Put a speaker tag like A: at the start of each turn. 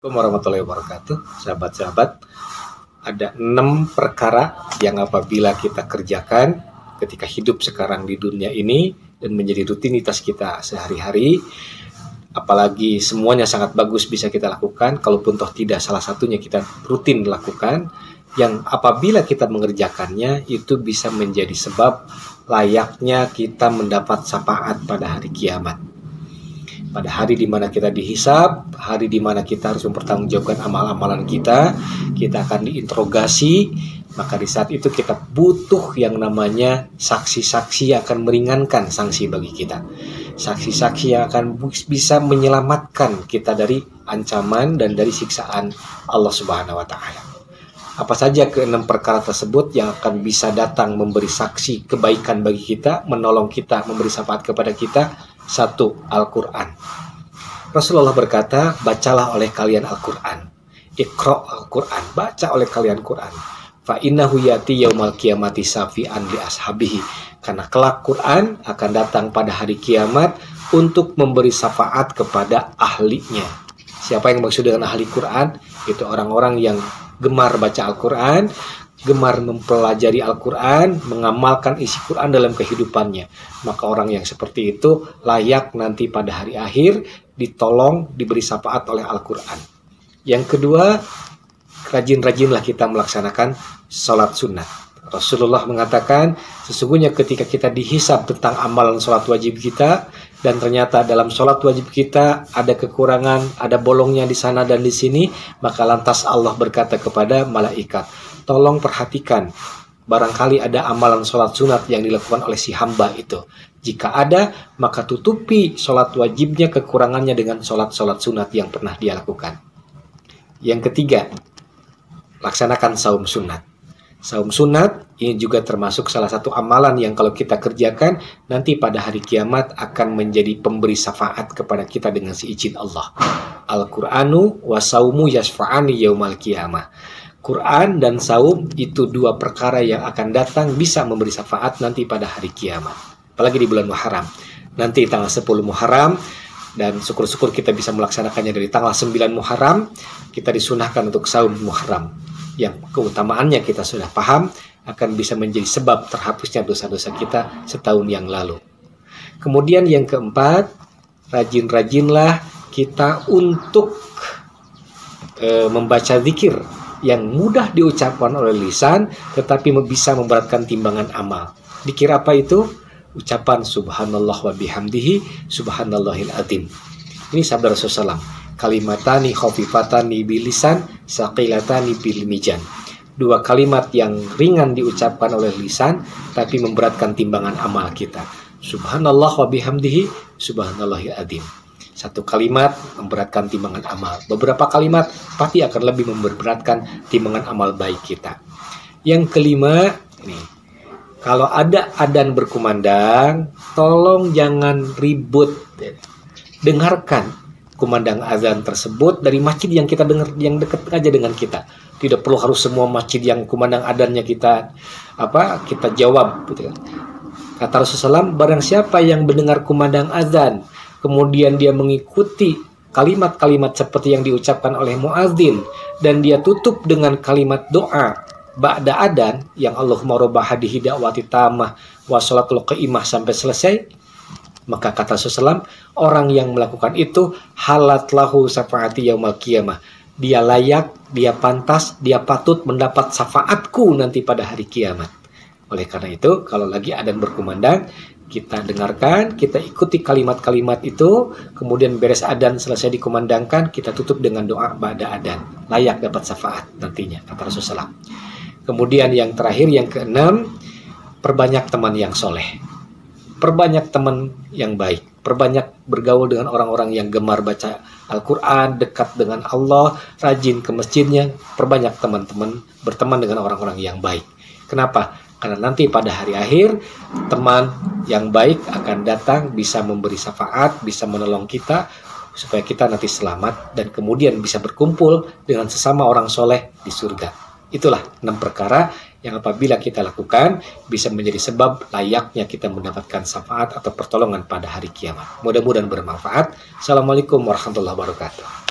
A: Assalamualaikum warahmatullahi wabarakatuh. Sahabat-sahabat, ada 6 perkara yang apabila kita kerjakan ketika hidup sekarang di dunia ini dan menjadi rutinitas kita sehari-hari, apalagi semuanya sangat bagus bisa kita lakukan, kalaupun toh tidak salah satunya kita rutin lakukan, yang apabila kita mengerjakannya itu bisa menjadi sebab layaknya kita mendapat syafaat pada hari kiamat. Pada hari di mana kita dihisab, hari di mana kita harus mempertanggungjawabkan amal-amalan kita akan diinterogasi, maka di saat itu kita butuh yang namanya saksi-saksi yang akan meringankan sanksi bagi kita. Saksi-saksi yang akan bisa menyelamatkan kita dari ancaman dan dari siksaan Allah Subhanahu wa Ta'ala. Apa saja ke-6 perkara tersebut yang akan bisa datang memberi saksi kebaikan bagi kita, menolong kita, memberi syafaat kepada kita? 1. Al-Quran. Rasulullah berkata, bacalah oleh kalian Al-Quran. Iqra' Al-Quran, baca oleh kalian Quran. Fa innahu yati yaumal qiyamati safi'an li ashabihi. Karena kelak Quran akan datang pada hari kiamat untuk memberi syafaat kepada ahlinya. Siapa yang maksud dengan ahli Quran? Itu orang-orang yang gemar baca Al-Quran, gemar mempelajari Al-Quran, mengamalkan isi Quran dalam kehidupannya. Maka orang yang seperti itu layak nanti pada hari akhir ditolong, diberi syafaat oleh Al-Quran. Yang kedua, rajin-rajinlah kita melaksanakan sholat sunnah. Rasulullah mengatakan, sesungguhnya ketika kita dihisab tentang amalan sholat wajib kita, dan ternyata dalam sholat wajib kita ada kekurangan, ada bolongnya di sana dan di sini, maka lantas Allah berkata kepada malaikat, tolong perhatikan, barangkali ada amalan sholat sunat yang dilakukan oleh si hamba itu. Jika ada, maka tutupi sholat wajibnya, kekurangannya dengan sholat-sholat sunat yang pernah dia lakukan. Yang ketiga, laksanakan saum sunat. Saum sunat ini juga termasuk salah satu amalan yang kalau kita kerjakan, nanti pada hari kiamat akan menjadi pemberi syafaat kepada kita dengan seizin Allah. Al-Qur'anu wa saumu yasfa'ani yaumal qiyamah. Quran dan saum itu 2 perkara yang akan datang bisa memberi syafaat nanti pada hari kiamat. Apalagi di bulan Muharram. Nanti tanggal 10 Muharram, dan syukur-syukur kita bisa melaksanakannya dari tanggal 9 Muharram, kita disunahkan untuk saum Muharram. Yang keutamaannya kita sudah paham, akan bisa menjadi sebab terhapusnya dosa-dosa kita setahun yang lalu. Kemudian yang keempat, rajin-rajinlah kita untuk membaca zikir yang mudah diucapkan oleh lisan, tetapi bisa memberatkan timbangan amal. Zikir apa itu? Ucapan subhanallah wa bihamdihi subhanallahil azim. Ini sabda Rasulullah SAW. Kalimatani khafifatani bilisan saqilatani bil mizan. 2 kalimat yang ringan diucapkan oleh lisan tapi memberatkan timbangan amal kita. Subhanallah wa bihamdihi subhanallahil azim. 1 kalimat memberatkan timbangan amal. Beberapa kalimat pasti akan lebih memberatkan timbangan amal baik kita. Yang kelima, ini, kalau ada adzan berkumandang, tolong jangan ribut. Dengarkan kumandang azan tersebut dari masjid yang kita dengar, yang dekat aja dengan kita. Tidak perlu harus semua masjid yang kumandang adzannya kita jawab, gitu kan. Kata Rasulullah SAW, barang siapa yang mendengar kumandang azan, kemudian dia mengikuti kalimat-kalimat seperti yang diucapkan oleh muadzin, dan dia tutup dengan kalimat doa ba'da adzan yang Allahumma rabb hadhihi da'wati tammah wa sholatul qa'imah sampai selesai, maka kata Rasulullah, orang yang melakukan itu halat lahu syafaati yaumal qiyamah. Dia layak, dia pantas, dia patut mendapat syafaatku nanti pada hari kiamat. Oleh karena itu, kalau lagi adzan berkumandang, kita dengarkan, kita ikuti kalimat-kalimat itu, kemudian beres adzan selesai dikumandangkan, kita tutup dengan doa ba'da adzan. Layak dapat syafaat nantinya, kata Rasulullah. Kemudian yang terakhir, yang keenam, perbanyak teman yang soleh. Perbanyak teman yang baik, perbanyak bergaul dengan orang-orang yang gemar baca Al-Quran, dekat dengan Allah, rajin ke masjidnya, perbanyak teman-teman, berteman dengan orang-orang yang baik. Kenapa? Karena nanti pada hari akhir, teman yang baik akan datang, bisa memberi syafaat, bisa menolong kita, supaya kita nanti selamat, dan kemudian bisa berkumpul dengan sesama orang soleh di surga. Itulah 6 perkara yang apabila kita lakukan bisa menjadi sebab layaknya kita mendapatkan syafaat atau pertolongan pada hari kiamat. Mudah-mudahan bermanfaat. Assalamualaikum warahmatullahi wabarakatuh.